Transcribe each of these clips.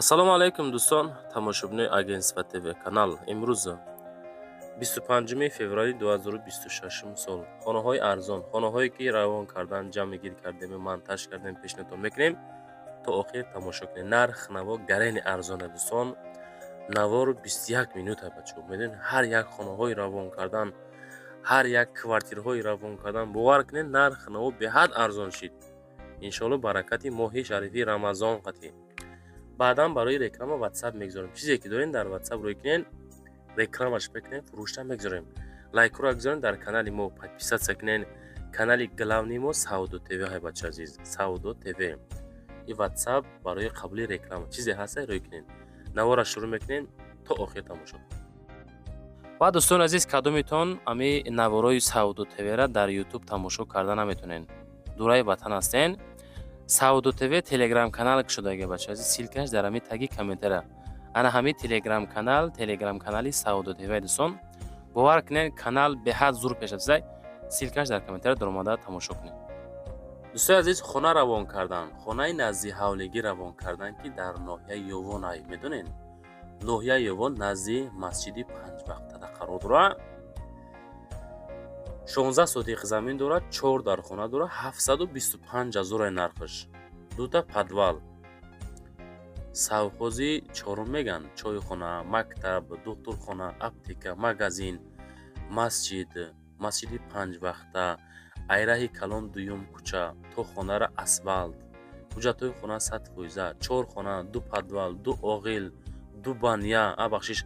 ассалому алайкум дӯстон, тамошобинои Агентства ТВ канал. Имрӯз 25 феврари 2026 сол. Хонаҳои арзон, хонаҳое ки равон кардан, ҷамъгир кардем, монтаж кардем, пешниҳодтон мекунем. То охир тамошо кунед. Нарх наво гарени арзона дӯстон. Навору 21 минута бачо. Медонед ҳар як хонаҳои равон кардан, ҳар як квартираҳои равон кардан. Бовар кунед нарх наво беҳад арзон шид. Иншоалло баракати моҳи шарифи Рамазон қати. Баъдан барои реклама WhatsApp мегзорем. Чизе ки дорен дар WhatsApp рӯй кунед, рекламаш бекунед, фурӯшта мегзорем. Лайкура гузорен, дар канали мо подписатсия кунед. Канали главни мо Саудо ТВ ҳай бача азиз. Саудо ТВ. И WhatsApp барои қабули реклама. Чизе ҳаста рӯй кунед. Навора шурӯъ мекунед то охир тамошо. Ва дӯстон азиз, кадометон ами наворои Саудо ТВ ра дар YouTube тамошо карда наметонен. Дураи ватан ҳастен. Саудо ТВ телеграм канал шудаги бача азиз, силкаш дар ами таги комментара. Ана ҳами телеграм канали Саудо ТВ дӯстон. Бовар кунед, канал беҳад зур пеш афзай. Силкаш дар комментара дар омада тамошо кунед. Дӯстои азиз, хона равон кардан, хонаи назди ҳавлигӣ равон кардан ки дар ноҳияи Ёвон ай медонен. Ноҳияи Ёвон назди масҷиди Панҷвақтада қарор дорад. 16 сотиқи замин дорад, 4 дар хона дорад, 725,000 ай нархаш. Дута подвал. Совхози чорум меган, чойхона, мактаб, духтурхона, аптека, магазин, масҷид, масҷиди Панҷвақта, айраҳи калон дуюм кӯча, то хонара асфалт, ҳуҷҷатҳои хона 100%, 4 хона, 2 подвал, 2 оғил, 2 баня, бахшиш,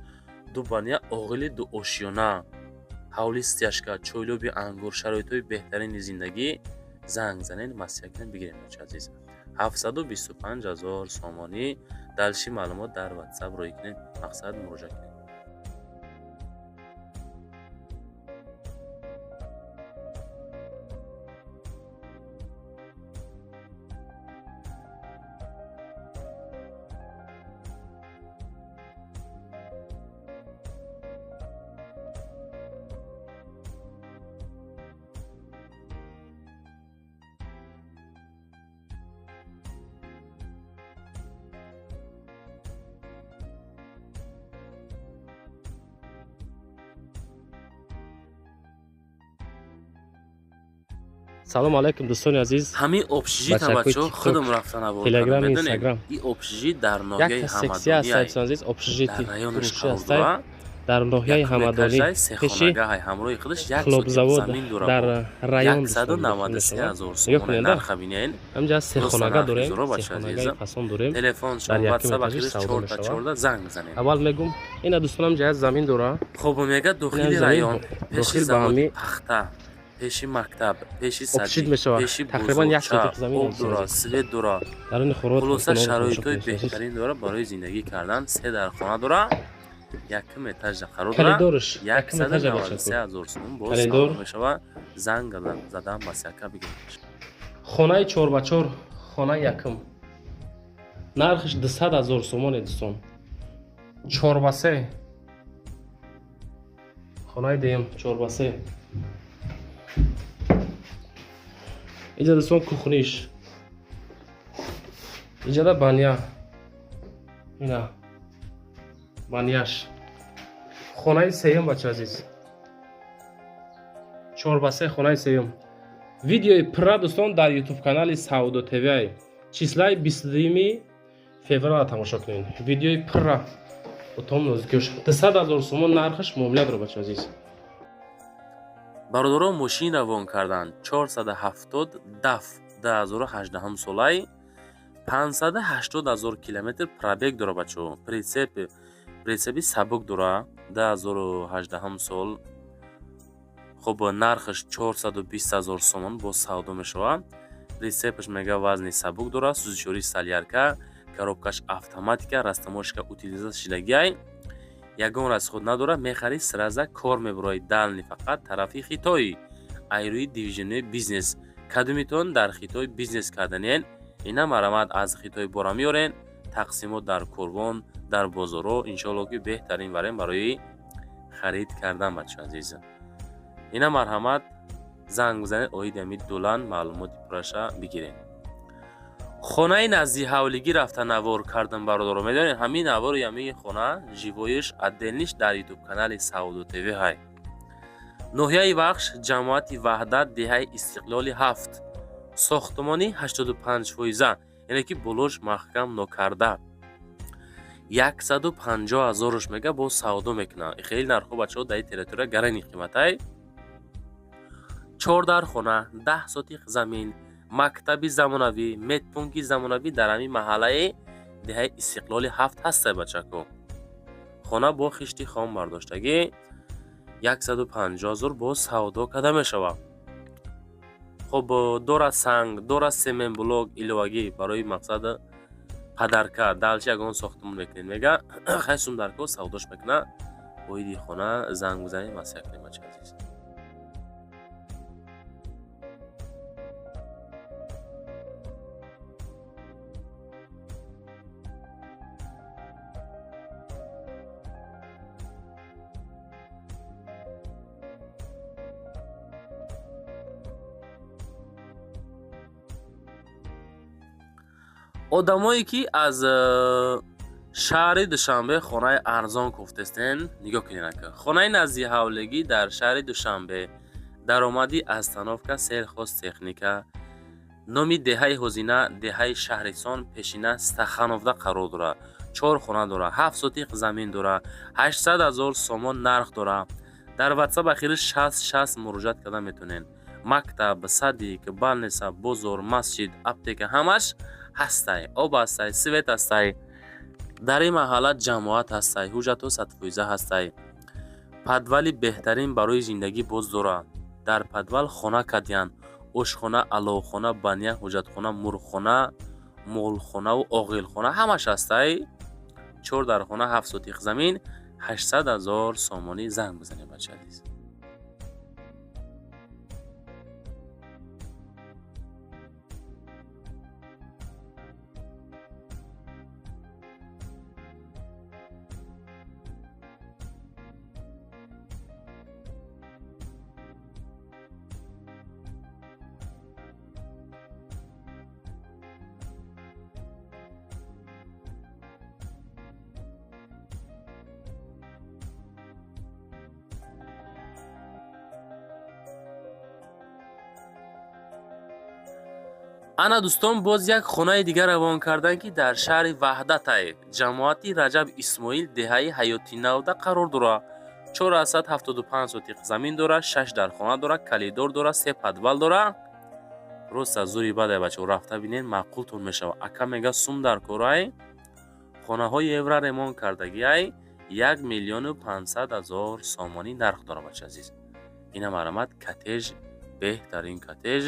2 баня, оғили 2 ошёна, ҳавли стяжка, чойлоби ангур, шароитҳои беҳтарини зиндагӣ. Занг занед, масъия кунед, бигиред бача азиз. 725,000 сомонӣ. Далши маълумот дар WhatsApp рӯй кунед, мақсад муроҷиат кунед. салом алайкум дӯстони азиз. Ҳамин общежития бачаҳо худам рафтан авор Телеграм, кардам. Инстаграм. И общежит дар ноҳияи Секция Ҳамадонӣ аст азиз, общежити дар раёни фурӯши аст. Шалдура. дар ноҳияи Ҳамадонӣ пеши ҳамроҳи худаш 1 хлобзавод замин дорад. дар раён 193,000 сомон нарха бинен. ҳамҷа сехонага дорем, сехонагаи фасон дорем. Телефон дар шумо яки WhatsApp этажи ахираш савдо 4 занг занед. аввал мегум ина дӯстонам ҷаҳат замин дора. Хуб мега дохили раён, пеши дохил ба заводи ҳами пахта, пеши мактаб, пеши общежит садик, мешавад. пеши Тақрибан 1 бузургча, сотик замин об дора, свет дора. дарони хӯрот хулоса шароитҳои беҳтарин дора барои зиндагӣ кардан. 3 дар хона дора, якм этажда қарор дора. Халидорш 193,000 сомон боз Халидор мешавад. Занг задан ба сяка бигиред. хонаи 4x4, хонаи якм нархаш 200,000 сомон дӯстон. 4x3 хонаи деюм 4x3. иҷа дӯстон кухниш, иҷада баня, ина баняш. хонаи сеюм бача азиз, 4x3 хонаи сеюм. видеои пурра дӯстон дар YouTube канали Саудо ТВ числаи 22 феврал тамошо кунед. видеои пурра отом нозикош 200,000 сомон нархаш муомила дора бача азиз. Бародарон мошин равон кардан 470 даф 2018 солай 580,000 километр пробег дора бачо. притсепи сабук дора 2018 сол. хуб нархаш 420,000 сомон бо савдо мешавад. притсепаш мега вазни сабук дора, сузишори салярка, коробкаш автоматика, растамошка утилизация шидагиай. ягон расход надора, мехари сраза кор мебарои дални фақат тарафи Хитой. айрӯи дивизиони бизнес. кадумитон дар Хитой бизнес карданен, ина марамад аз Хитой бора миёрен, тақсимот дар корвон, дар бозоро, иншоалло ки беҳтарин варем барои харид кардан бача азиз. ина марҳамат занг бизанед, оиди ҳамид дулан маълумоти пураша бигиред. хонаи назди ҳавлигӣ рафта навор кардам бародаро. Медонед ҳамин навори ҳамин хона живоиш отделниш дар YouTube канали Saudo TV ҳай. Ноҳияи Вахш, ҷамоати Ваҳдат, деҳаи Истиқлоли 7. Сохтмони 85%, яъне ки болош маҳкам нокарда. 150,000 мега бо савдо мекуна. Хеле нархо бачаҳо дар территория гарани қиматай. 4 дар хона, 10 сотиқ замин, мактаби замонавӣ, медпункти замонавӣ дар ҳамин маҳаллаи деҳаи Истиқлоли 7 ҳастай бачако. хона бо хишти хом бардоштагӣ 150,000 бо савдо карда мешавад. хуб дора санг, дора семенблок иловагӣ барои мақсад падарка далчи ягон сохтмон мекунед мега хайсум дарко савдош мекуна. боиди хона занг бизанед масъя кунед бача азиз. одамое ки аз шаҳри Душанбе хонаи арзон куфтестен, нигоҳ кунед ака. хонаи назди ҳавлигӣ дар шаҳри Душанбе, даромади остановка селхозтехника, номи деҳаи Ҳозина, деҳаи Шаҳрисон, пешина Стахановда қарор дорад. 4 хона дорад, 7 сотиқ замин дорад, 800,000 сомон нарх дорад. дар WhatsApp ахири 60 муроҷиат карда метонен. мактаб, садик, балниса, бозор, масҷид, аптека ҳамаш ҳастай, об ҳастай, свет ҳастай. дар ин маҳалла ҷамоат ҳастай, ҳуҷҷатҳо сатфоиза ҳастай. падвали беҳтарин барои зиндагӣ боз дорад. дар падвал хона кадян, ошхона, аловхона, баня, ҳуҷҷатхона, мурғхона, молхонаву оғилхона ҳамаш ҳастай. 4 дар хона, 7 сотиқ замин, 800,000 сомонӣ. занг бизанед бача азиз. ана дӯстон, боз як хонаи дигар равон кардан ки дар шаҳри Ваҳдатай, ҷамоати Раҷаб Исмоил, деҳаи Ҳаёти Навда қарор дорад. 475 сотиқ замин дорад, 6 дар хона дорад, калидор дорад, 3 падвал дорад. роста зури бадай бачаҳо, рафта бинед, маъқултон мешавад. ака мега сум дар корай. хонаҳои евра ремон кардагиай 1,500,000 сомонӣ нарх дорад бача азиз. ина марамат коттеж, беҳтарин коттеж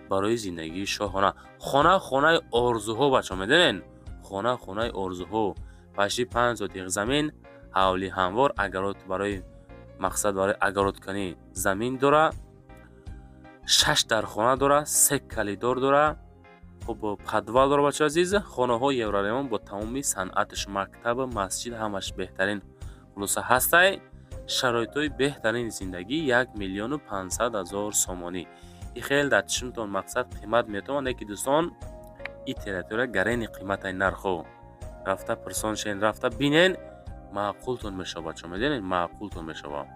барои зиндагии шоҳона. хона хонаи орзуҳо бача медонен. хона хонаи орзуҳо. пашти 5 сотиқ замин, ҳавли ҳамвор, агарот барои мақсад барои агаротканӣ замин дорад. 6 дар хона дорад, 3 калидор дорад. хуб падвал дорад бача азиз. хонаҳои евраремон бо тамоми санъатш, мактаб, масҷид ҳамаш беҳтарин хулоса ҳастай. шароитҳои беҳтарини зиндагӣ 1,500,000 сомонӣ. и хеле дар чишмтон мақсад қимат метавонад ки дӯстон и территория гарани қиматай нархо. рафта пирсон шен, рафта бинен, маъқултон мешавад бача медонед, маъқултон мешавад.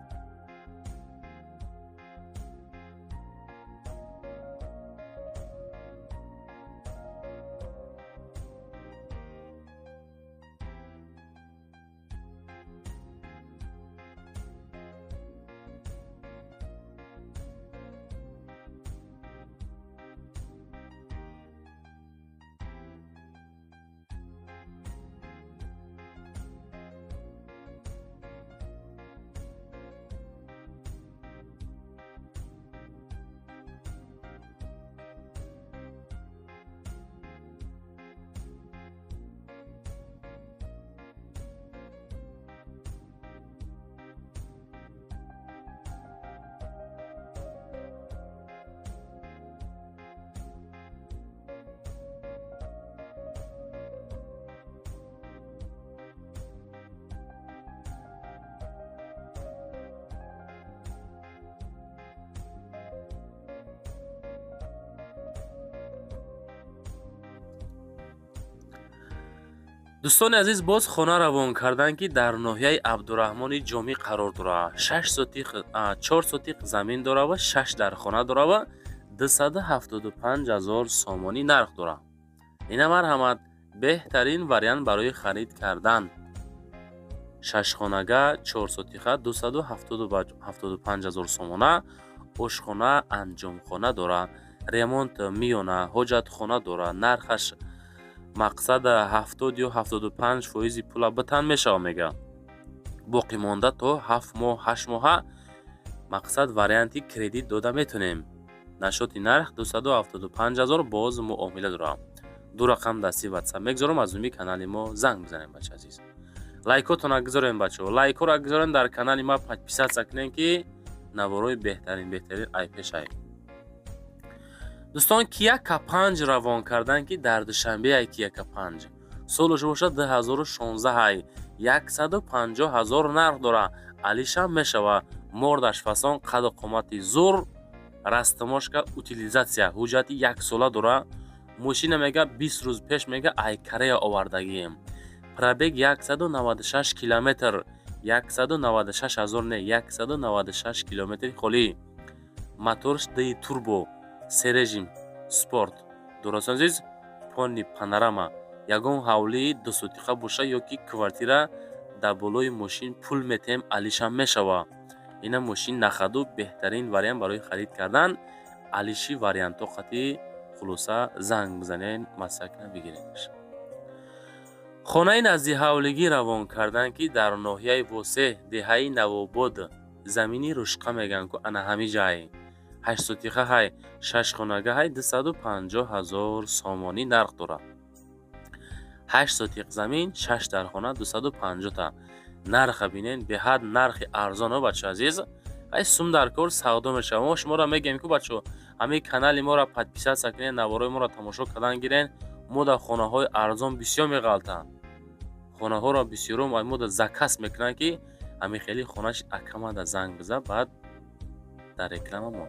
дӯстони азиз, боз хона равон кардан ки дар ноҳияи Абдураҳмони Ҷомӣ қарор дорад. 4 сотиқ замин дорад ва 6 дар хона дорад ва 275 000 сомонӣ нарх дорад. Ина марҳамат беҳтарин вариант барои харид кардан. 6 хонага 4 сотиқа 275 000 сомона. ошхона, анҷомхона дорад, ремонт миёна, ҳоҷатхона дорад. Нархаш мақсада 70 ё 75% пула битан мешавад мега. боқӣ монда то 7 моҳ 8 моҳа мақсад варианти кредит дода метонем. нашоти нарх 275 000 боз муомила дорам. ду рақам дасти WhatsApp мегзорам, аз уми канали мо занг бизанем бача азиз. лайкотона гузорем бачаҳо. лайкора гузорем, дар канали ма подписатсия кунем ки наворои беҳтарин ай пешай. дӯстон, Kia K5 равон кардан ки дар душанбе Kia K5 солуш бошад 2016 150 000 нарх дорад. алишам мешава. мордаш фасон, қаду қомати зур, растамошка утилизатсия, ҳуҷҷати 1 сола дорад. мошина мега 20 рӯз пеш мега Айкарея овардагием. пробег 196 километр, 196 000 не 196 километри холӣ. моторш ди турбо, се режим спорт. дураст азиз, пони панорама, ягон ҳавлии 2 сотиқа боша ёки квартира дар болои мошин пул метем алишам мешава. ина мошин нахаду беҳтарин вариант барои харид кардан. алиши варианто қати хулоса занг бизанен, масакна бигиренш. хонаи назди ҳавлигӣ равон кардан ки дар ноҳияи Восеҳ, деҳаи Навобод, замини Рушқа меган ку ана ҳами ҷай. 8 сотиқа ҳай, 6 хонага ҳай 250 000 сомонӣ нарх дорад. 8 сотиқ замин, 6 дар хона 250 та. нарха бинен, беҳад нархи арзон бача азиз. ай сум дар кор савдо мешава. мо шуморо мегем ки бачо, ҳами канали моро подписатсия кунен, наворои моро тамошо кардан гирен. мо дар хонаҳои арзон бисёр меғалтам. хонаҳоро бисёрум мо дар заказ мекунам ки ҳами хели хонаш акама да занг биза, баъд дар реклама мо.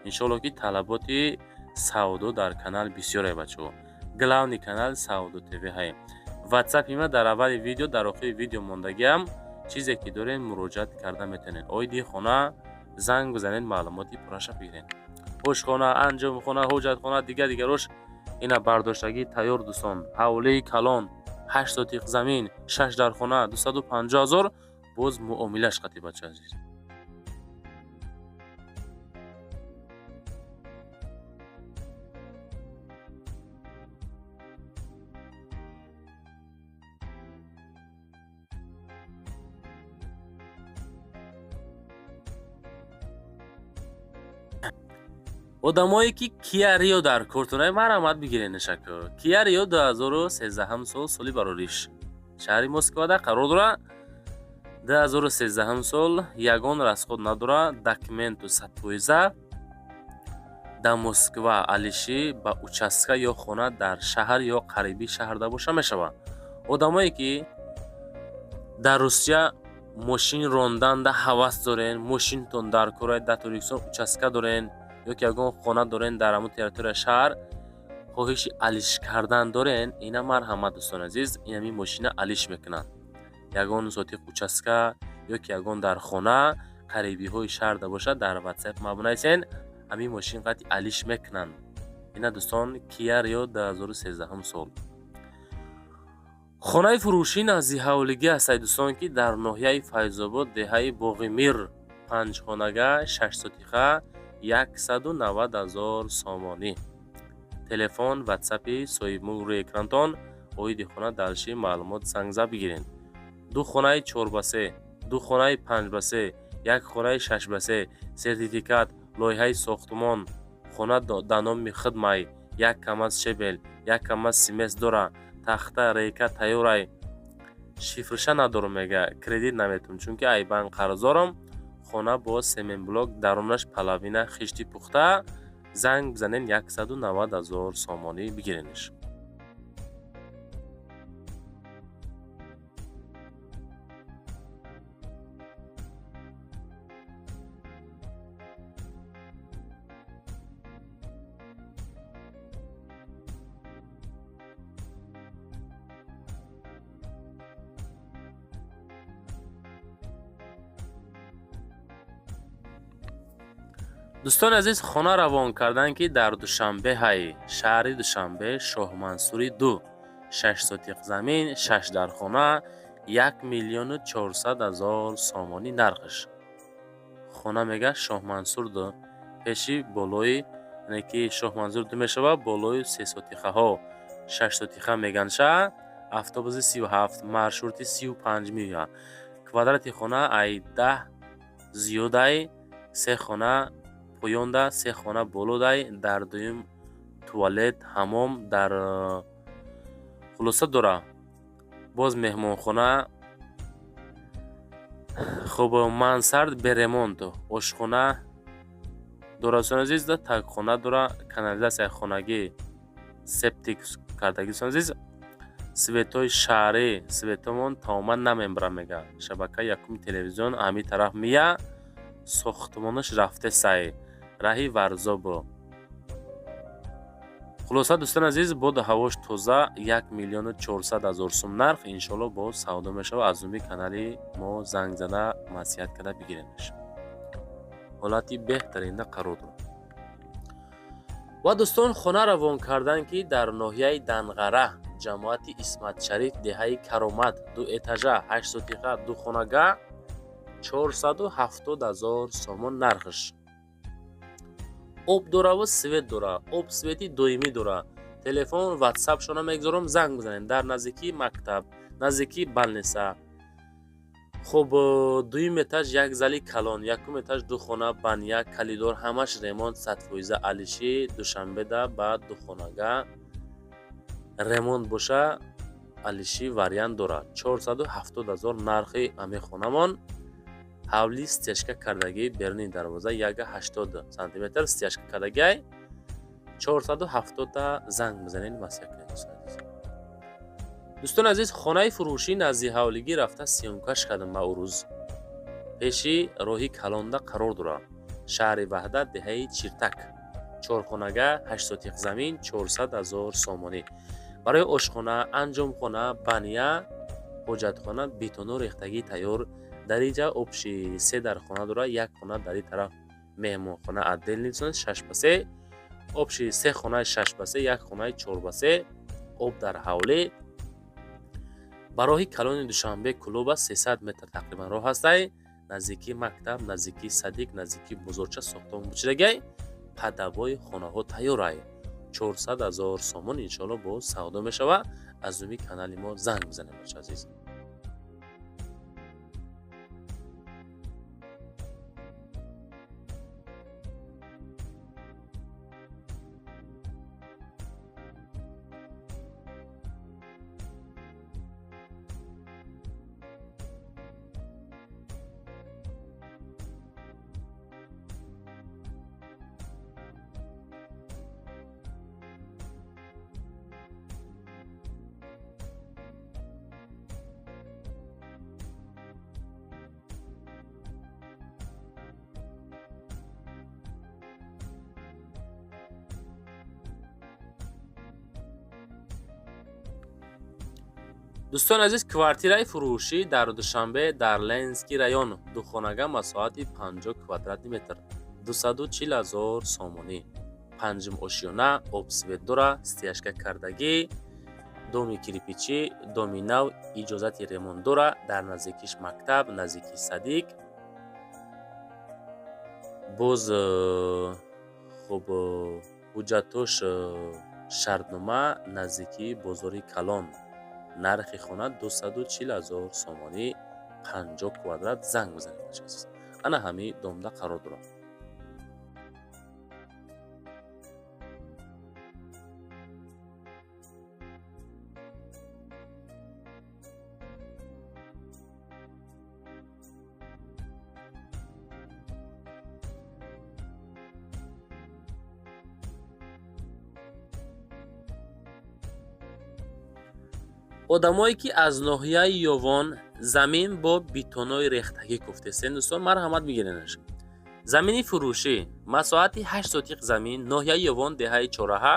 иншоалло ки талаботи савдо дар канал бисёре бачо. главни канал Саудо ТВ ҳай. WhatsApp ма дар аввали видео, дар охири видео мондагиам. чизе ки дорен муроҷиат карда метонен. ойди хона занг бизанен, маълумоти пурраша бигирен. ошхона, анҷомхона, ҳоҷатхона, дигарош ина бардоштагӣ тайёр дӯстон. ҳавлии калон, 8 сотиқ замин, 6 дар хона 250 000 боз муомилаш қати бача азиз. одамое ки Kia Rio дар кортунаи марҳамат бигирен шако. Kia Rio 2013 сол, соли барориш шаҳри Москвада қарор дорад. 2013 сол, ягон расход надорад. документу 100%. дар Москва алиши ба участка ё хона дар шаҳр ё қариби шаҳр да боша мешавад. одамое ки дар Русия мошин рондан да ҳавас дорен, мошинтон дар кораи даториксон участка дорен ёки ягон хона дорен дар ҳамон территорияи шаҳр, хоҳиши алиш кардан дорен, ина марҳамат дӯстон азиз, инами мошина алиш мекунанд. ягон сотиқ участка ёки ягон дар хона қарибиҳои шаҳр да бошад, дар WhatsApp ма бинависен, ҳамин мошин қати алиш мекунанд. ина дӯстон Kia Rio 2013 сол. хонаи фурӯшӣ назди ҳавлигӣ ҳастад дӯстон ки дар ноҳияи Файзобод, деҳаи Боғи Мир, 5 хонага 6 сотиқа 190 000 сомонӣ. телефон WhatsApp-и соҳибмулк рӯи экрантон. оиди хона далши маълумот зангза бигирен. 2 хонаи 4 ба 3, 2 хонаи 5 ба 3, 1 хонаи 6 ба 3, сертификат, лоиҳаи сохтмон, хона да номи хидмай, 1 камаз шебел, 1 камаз симес дора, тахта рейка тайёрай. шифрша надорам мега, кредит наметавонам, чунки ай банк қарздорам. хона бо семенблок, дарунаш палавина, хишти пухта. занг бизанен 190 000 сомонӣ бигиренш. دوستان عزیز، خانه روان کردن که در دوشنبه های شهر دوشنبه شاه منصوری 2 6 سوتیق زمین 6 در خانه 1,400,000 سامانی نرخش. خانه میگه شاه منصور 2 پیشی بالای، یعنی که شاه منصور 2 میشه بالای 3 سوتیقه ها 6 سوتیقه میگن شه автобуси 37 маршрути 35 мия. Квадрати хона ай 10 зиёдай, се хона поёнда, се хона болодай, дар дуюм туалет, ҳамом, дар хулоса дора. Боз меҳмонхона, хуб мансард беремонт, ошхона дора. Сон азиз, такхона дора, канализатсия хонагӣ, септик кардаги. Сон азиз, светои шаҳрӣ, светомон таомад намебарам мега. Шабака якуми телевизион ҳами тараф мия, сохтмонаш рафте сай, раҳи варзобо. Хулоса дӯстон азиз, боду ҳавош тоза 1,400,000 сум нарх. Иншоалло боз савдо мешава. Аз уми канали мо занг зада масиҳат карда бигиренаш. ҳолати беҳтаринда қарор дорад. ва дӯстон, хона равон кардан ки дар ноҳияи Данғара, ҷамоати Исматшариф, деҳаи Каромат, 2 этажа, 8 сутиқа, 2 хонага 470,000 сомон нархш. об дора ва свет дора. Об свети доимӣ дора. Телефон, ватсап шона мегзорам, занг бизанед. Дар наздикии мактаб, наздикии балниса. хуб, 2 этаж, як зали калон, якум этаж, 2 хона, баня, калидор, ҳамаш ремонт 100%. Алиши Душанбеда ба 2 хонага ремонт боша. Алиши вариант дора. 470,000 нархи ами хонамон. ҳавли стяжка кардаги берни дарвоза 180 см стяжка кардаги 470 та занг бизанед масия кунед. дӯстон азиз, хонаи фурӯшӣ назди ҳавлигӣ рафта сиёмкаш кардам ба урӯз. пеши роҳи калонда қарор дора. шаҳри Ваҳдат, деҳаи Чиртак. 4 хонага 8 сотиқ замин 400,000 сомонӣ. барои ошхона, анҷомхона, баня, ҳоҷатхона бетону рехтагӣ тайёр. дариҷа обши 3 дар хона дора. як хона дар ин тараф меҳмонхона отдельни 6/3, обши 3 хонаи 6/3, як хонаи 4/3, об дар ҳавлӣ. ба роҳи калони Душанбе клуба 300 метр тақрибан роҳ ҳастай. наздикии мактаб, наздикии садиқ, наздикии бозорча сохтмон бучидагай. падабои хонаҳо тайёрай. 400,000 сомон. иншоалло боз савдо мешава. аз уми канали мо занг бизанед бача азиз. дӯстон азиз, квартираи фурӯшӣ дар Душанбе дар Ленинский район, 2 хонага масоати 50 квадрати метр, 240,000 сомонӣ. панҷум ошёна, обсвет дора, стяжка кардагӣ, доми кирпичӣ, доми нав, иҷозати ремонт дора. дар наздикиш мактаб, наздикии садиқ. боз хуб ҳуҷҷатош шартнома наздикии бозори Калон. нархи хона 240,000 сомонӣ, 50 квадрат. занг бизанед. ана ҳами домда қарор дорад. одамое ки аз ноҳияи Ёвон замин бо битонои рехтагӣ куфтестен, дӯстон марҳамат мегиренаш. замини фурӯшӣ масоати 8 сотиқ замин, ноҳияи Ёвон, деҳаи Чораҳа,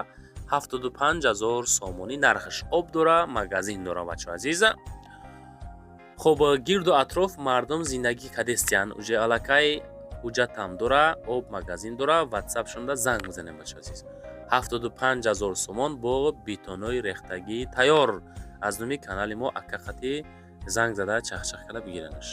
75,000 сомонӣ нархш. об дора, магазин дора бачаҳо азиза. хуб, гирду атроф мардум зиндагӣ кардестиян. уже аллакай ҳуҷҷат ҳам дора, об магазин дора, ватсап шунда занг мизанем бача азиз. 75000 сомон бо бетонои рехтагӣ тайёр. аз номи канали мо акка хати занг зада чахчах кала бигиранаш.